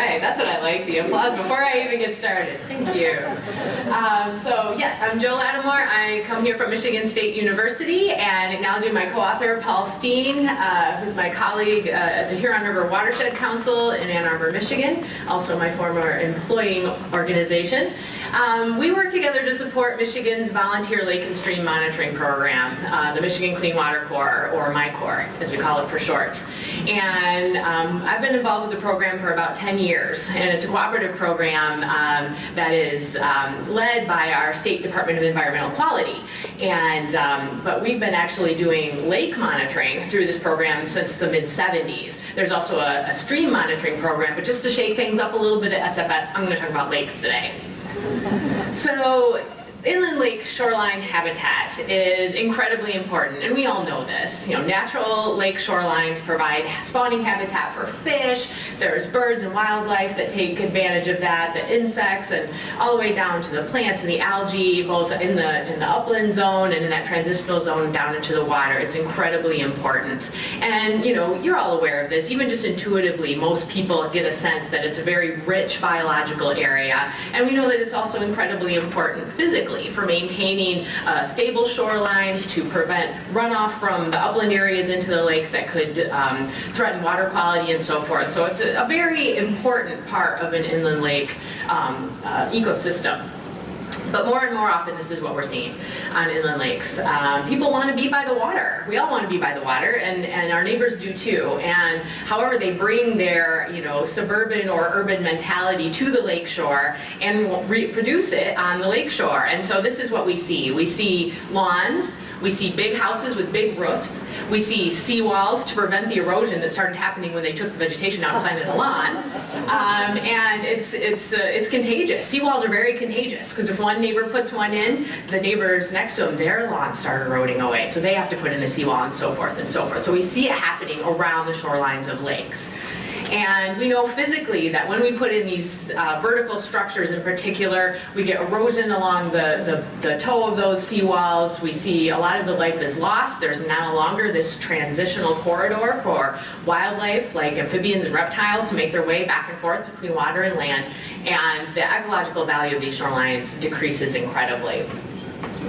right, that's what I like, the applause before I even get started. Thank you. So yes, I'm Jill Lattimore. I come here from Michigan State University and acknowledging my co-author, Paul Steen, who's my colleague at the Huron River Watershed Council in Ann Arbor, Michigan, also my former employing organization. We work together to support Michigan's volunteer lake and stream monitoring program, the Michigan Clean Water Corps, or MyCorps, as we call it for short. And I've been involved with the program for about 10 years, and it's a cooperative program that is led by our State Department of Environmental Quality. And but we've been actually doing lake monitoring through this program since the mid-70s. There's also a stream monitoring program, but just to shake things up a little bit at SFS, I'm going to talk about lakes today. So, inland lake shoreline habitat is incredibly important, and we all know this. You know, natural lake shorelines provide spawning habitat for fish. There's birds and wildlife that take advantage of that, the insects, and all the way down to the plants and the algae, both in the upland zone and in that transitional zone down into the water. It's incredibly important. And you know, you're all aware of this. Even just intuitively, most people get a sense that it's a very rich biological area, and we know that it's also incredibly important physically for maintaining stable shorelines to prevent runoff from the upland areas into the lakes that could threaten water quality and so forth. So it's a very important part of an inland lake ecosystem. But more and more often, this is what we're seeing on inland lakes. People want to be by the water. We all want to be by the water, and our neighbors do too. And however, they bring their, you know, suburban or urban mentality to the lakeshore and reproduce it on the lakeshore. And so this is what we see. We see lawns. We see big houses with big roofs. We see seawalls to prevent the erosion that started happening when they took the vegetation out and planted the lawn. And it's contagious. Seawalls are very contagious because if one neighbor puts one in, the neighbors next to them, their lawns start eroding away. So they have to put in a seawall and so forth and so forth. So we see it happening around the shorelines of lakes. And we know physically that when we put in these vertical structures in particular, we get erosion along the toe of those seawalls. We see a lot of the life is lost. There's no longer this transitional corridor for wildlife like amphibians and reptiles to make their way back and forth between water and land. And the ecological value of these shorelines decreases incredibly.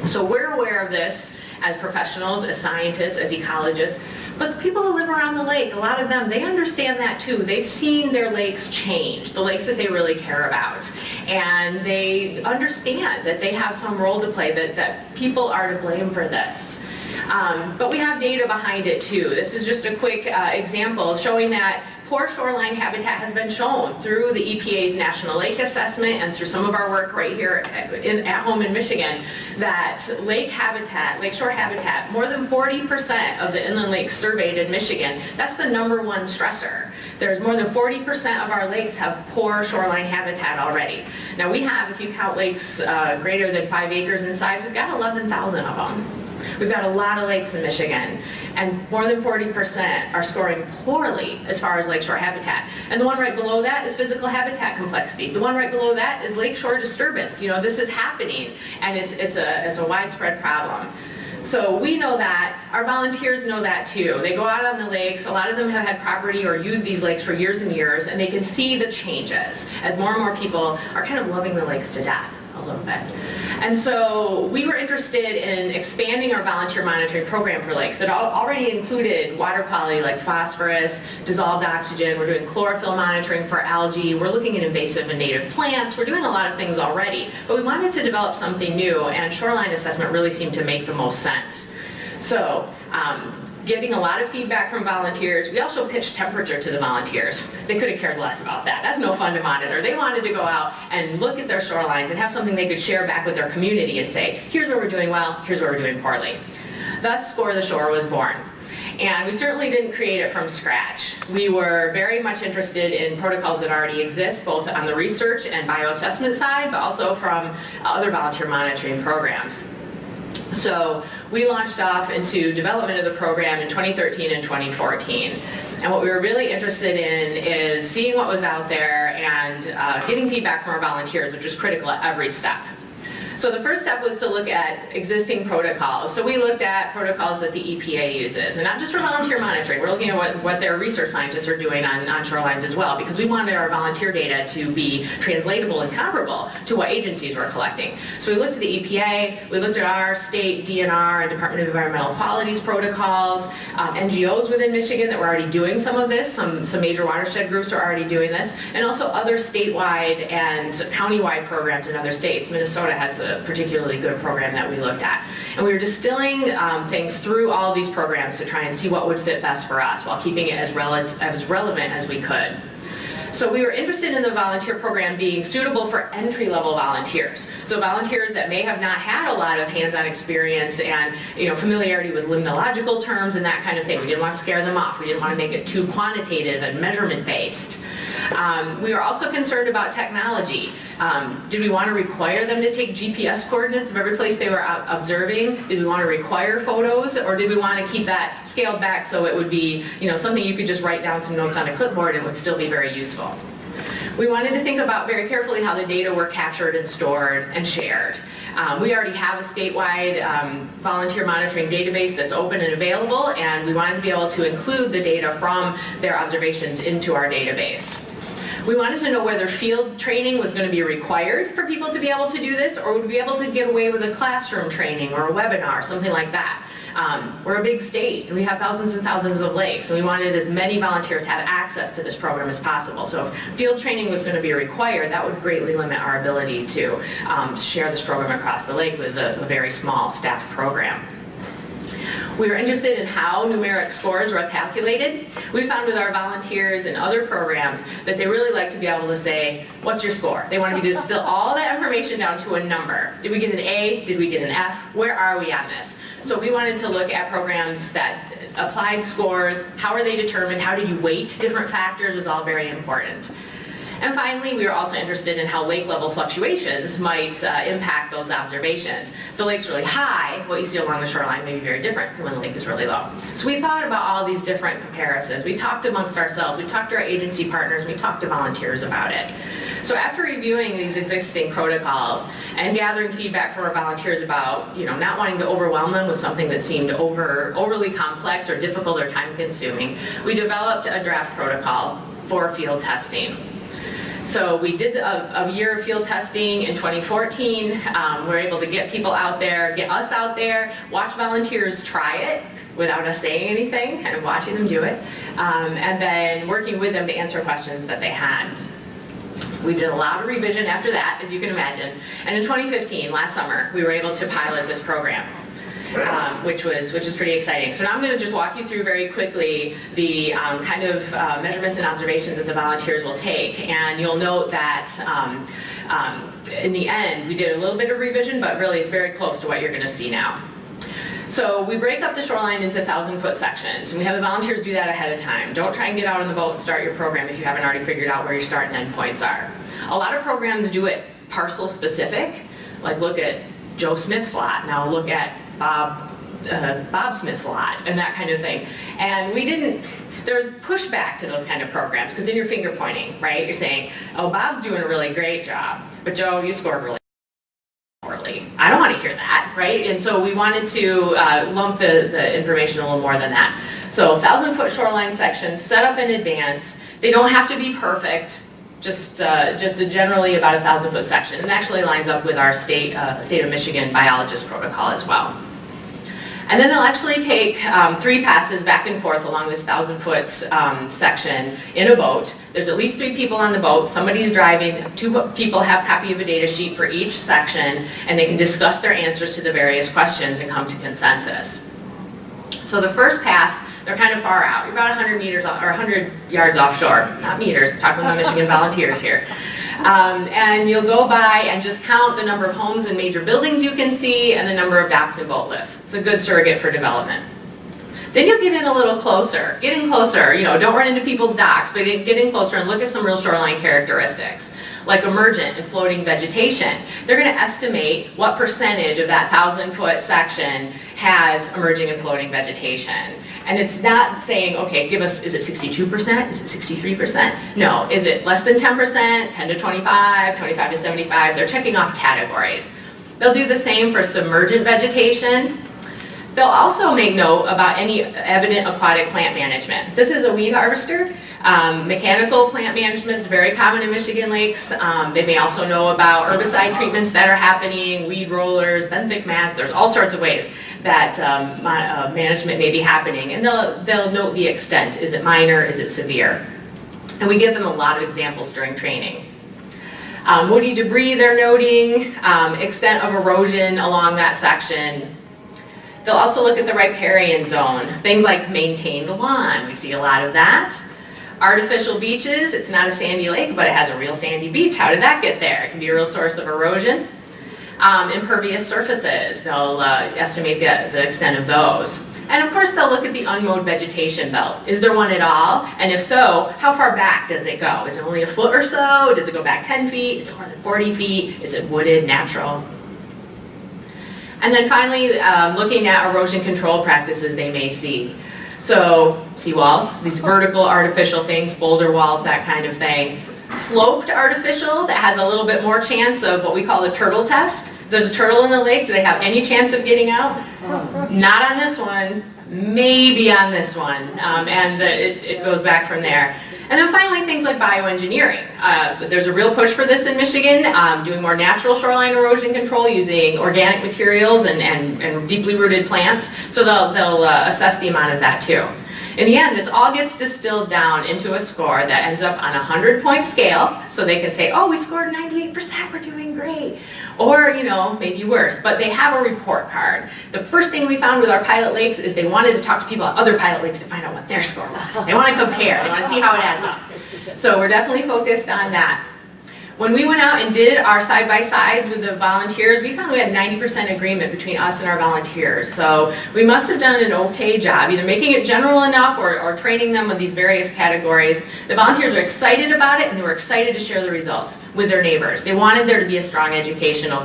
So we're aware of this as professionals, as scientists, as ecologists. But the people who live around the lake, a lot of them, they understand that too. They've seen their lakes change, the lakes that they really care about. And they understand that they have some role to play, that people are to blame for this. But we have data behind it too. This is just a quick example showing that poor shoreline habitat has been shown through the EPA's National Lake Assessment and through some of our work right here at home in Michigan, that lake habitat, lakeshore habitat, more than 40% of the inland lakes surveyed in Michigan, that's the #1 stressor. There's more than 40% of our lakes have poor shoreline habitat already. Now we have, if you count lakes greater than 5 acres in size, we've got 11,000 of them. We've got a lot of lakes in Michigan, and more than 40% are scoring poorly as far as lakeshore habitat. And the one right below that is physical habitat complexity. The one right below that is lakeshore disturbance. You know, this is happening, and it's a widespread problem. So we know that, our volunteers know that too. They go out on the lakes, a lot of them have had property or used these lakes for years and years, and they can see the changes as more and more people are kind of loving the lakes to death a little bit. And so we were interested in expanding our volunteer monitoring program for lakes that already included water quality like phosphorus, dissolved oxygen. We're doing chlorophyll monitoring for algae. We're looking at invasive and native plants. We're doing a lot of things already, but we wanted to develop something new, and shoreline assessment really seemed to make the most sense. So getting a lot of feedback from volunteers. We also pitched temperature to the volunteers. They could have cared less about that. That's no fun to monitor. They wanted to go out and look at their shorelines and have something they could share back with their community and say, here's where we're doing well, here's where we're doing poorly. Thus, Score the Shore was born. And we certainly didn't create it from scratch. We were very much interested in protocols that already exist, both on the research and bioassessment side, but also from other volunteer monitoring programs. So we launched off into development of the program in 2013 and 2014. And what we were really interested in is seeing what was out there and getting feedback from our volunteers, which is critical at every step. So the first step was to look at existing protocols. So we looked at protocols that the EPA uses, and not just for volunteer monitoring. We're looking at what their research scientists are doing on shorelines as well, because we wanted our volunteer data to be translatable and comparable to what agencies were collecting. So we looked at the EPA, we looked at our state DNR and Department of Environmental Quality's protocols, NGOs within Michigan that were already doing some of this, some major watershed groups are already doing this, and also other statewide and countywide programs in other states. Minnesota has a particularly good program that we looked at. And we were distilling things through all of these programs to try and see what would fit best for us while keeping it as relevant as we could. So we were interested in the volunteer program being suitable for entry-level volunteers. So volunteers that may have not had a lot of hands-on experience and familiarity with limnological terms and that kind of thing. We didn't want to scare them off. We didn't want to make it too quantitative and measurement-based. We were also concerned about technology. Did we want to require them to take GPS coordinates of every place they were observing? Did we want to require photos, or did we want to keep that scaled back so it would be something you could just write down some notes on a clipboard and would still be very useful? We wanted to think about very carefully how the data were captured and stored and shared. We already have a statewide volunteer monitoring database that's open and available, and we wanted to be able to include the data from their observations into our database. We wanted to know whether field training was going to be required for people to be able to do this, or would we be able to get away with a classroom training or a webinar, something like that. We're a big state, and we have thousands and thousands of lakes, and we wanted as many volunteers to have access to this program as possible. So if field training was going to be required, that would greatly limit our ability to share this program across the lake with a very small staff program. We were interested in how numeric scores were calculated. We found with our volunteers and other programs that they really like to be able to say, what's your score? They want to distill all that information down to a number. Did we get an A? Did we get an F? Where are we on this? So we wanted to look at programs that applied scores. How are they determined? How do you weight different factors was all very important. And finally, we were also interested in how lake level fluctuations might impact those observations. If the lake's really high, what you see along the shoreline may be very different from when the lake is really low. So we thought about all these different comparisons. We talked amongst ourselves, we talked to our agency partners, we talked to volunteers about it. So after reviewing these existing protocols and gathering feedback from our volunteers about, not wanting to overwhelm them with something that seemed overly complex or difficult or time-consuming, we developed a draft protocol for field testing. So we did a year of field testing in 2014. We were able to get people out there, get us out there, watch volunteers try it without us saying anything, kind of watching them do it, and then working with them to answer questions that they had. We did a lot of revision after that, as you can imagine. And in 2015, last summer, we were able to pilot this program. Which is pretty exciting. So now I'm going to just walk you through very quickly the kind of measurements and observations that the volunteers will take. And you'll note that in the end, we did a little bit of revision, but really it's very close to what you're going to see now. So we break up the shoreline into 1,000-foot sections, and we have the volunteers do that ahead of time. Don't try and get out on the boat and start your program if you haven't already figured out where your start and end points are. A lot of programs do it parcel specific, like look at Joe Smith's lot, now look at Bob Smith's lot, and that kind of thing. And there's pushback to those kind of programs, because then you're finger pointing, right? You're saying, oh, Bob's doing a really great job, but Joe, you scored really poorly. I don't want to hear that, right? And so we wanted to lump the information a little more than that. So 1,000-foot shoreline sections set up in advance. They don't have to be perfect, just generally about a 1,000-foot section. And actually lines up with our state of Michigan biologist protocol as well. And then they'll actually take 3 passes back and forth along this 1,000-foot section in a boat. There's at least 3 people on the boat. Somebody's driving. 2 people have a copy of a data sheet for each section, and they can discuss their answers to the various questions and come to consensus. So the first pass, they're kind of far out. You're about 100 meters or 100 yards offshore. Not meters. I'm talking about Michigan volunteers here. And you'll go by and just count the number of homes and major buildings you can see and the number of docks and boat lifts. It's a good surrogate for development. Then you'll get in a little closer. Get in closer, don't run into people's docks, but get in closer and look at some real shoreline characteristics, like emergent and floating vegetation. They're going to estimate what percentage of that 1,000-foot section has emerging and floating vegetation. And it's not saying, okay, give us, is it 62%? Is it 63%? No, is it less than 10%, 10 to 25, 25 to 75? They're checking off categories. They'll do the same for submergent vegetation. They'll also make note about any evident aquatic plant management. This is a weed harvester. Mechanical plant management is very common in Michigan lakes. They may also know about herbicide treatments that are happening, weed rollers, benthic mats. There's all sorts of ways that management may be happening, and they'll note the extent. Is it minor? Is it severe? And we give them a lot of examples during training. Woody debris they're noting, extent of erosion along that section. They'll also look at the riparian zone, things like maintained lawn. We see a lot of that. Artificial beaches, it's not a sandy lake, but it has a real sandy beach. How did that get there? It can be a real source of erosion. Impervious surfaces, they'll estimate the extent of those. And of course, they'll look at the unmowed vegetation belt. Is there one at all? And if so, how far back does it go? Is it only a foot or so? Does it go back 10 feet? Is it more than 40 feet? Is it wooded, natural? And then finally, looking at erosion control practices they may see. So, seawalls, these vertical artificial things, boulder walls, that kind of thing. Sloped artificial, that has a little bit more chance of what we call the turtle test. There's a turtle in the lake, do they have any chance of getting out? Not on this one, maybe on this one, and it goes back from there. And then finally, things like bioengineering. There's a real push for this in Michigan, doing more natural shoreline erosion control using organic materials and deeply rooted plants. So they'll assess the amount of that too. In the end, this all gets distilled down into a score that ends up on a 100-point scale. So they can say, oh, we scored 98%, we're doing great. Or, you know, maybe worse, but they have a report card. The first thing we found with our pilot lakes is they wanted to talk to people at other pilot lakes to find out what their score was. They want to compare, they want to see how it adds up. So we're definitely focused on that. When we went out and did our side-by-sides with the volunteers, we found we had 90% agreement between us and our volunteers. So we must have done an okay job, either making it general enough or training them with these various categories. The volunteers were excited about it, and they were excited to share the results with their neighbors. They wanted there to be a strong educational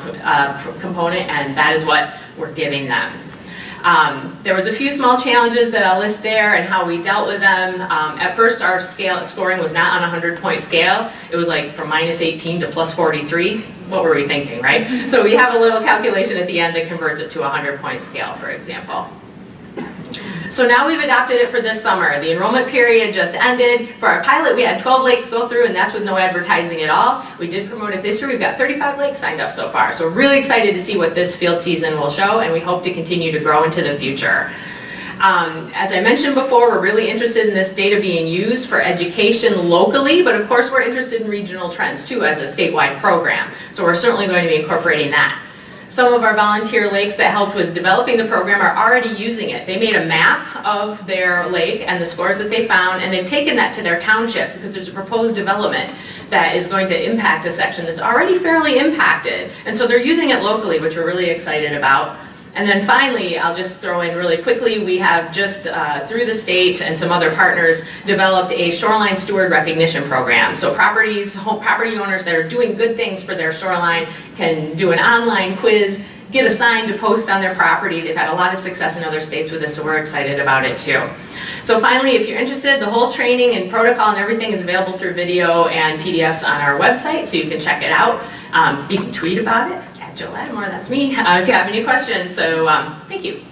component, and that is what we're giving them. There was a few small challenges that I'll list there and how we dealt with them. At first, our scoring was not on a 100-point scale. It was like from -18 to +43. What were we thinking, right? So we have a little calculation at the end that converts it to a 100-point scale, for example. So now we've adopted it for this summer. The enrollment period just ended. For our pilot, we had 12 lakes go through, and that's with no advertising at all. We did promote it this year. We've got 35 lakes signed up so far. So we're really excited to see what this field season will show, and we hope to continue to grow into the future. As I mentioned before, we're really interested in this data being used for education locally, but of course we're interested in regional trends too as a statewide program. So we're certainly going to be incorporating that. Some of our volunteer lakes that helped with developing the program are already using it. They made a map of their lake and the scores that they found, and they've taken that to their township because there's a proposed development that is going to impact a section that's already fairly impacted. And so they're using it locally, which we're really excited about. And then finally, I'll just throw in really quickly, we have just through the state and some other partners developed a shoreline steward recognition program. So property owners that are doing good things for their shoreline can do an online quiz, get a sign to post on their property. They've had a lot of success in other states with this, so we're excited about it too. So finally, if you're interested, the whole training and protocol and everything is available through video and PDFs on our website, so you can check it out. You can tweet about it. Joe Lattimore, that's me, if you have any questions. So thank you.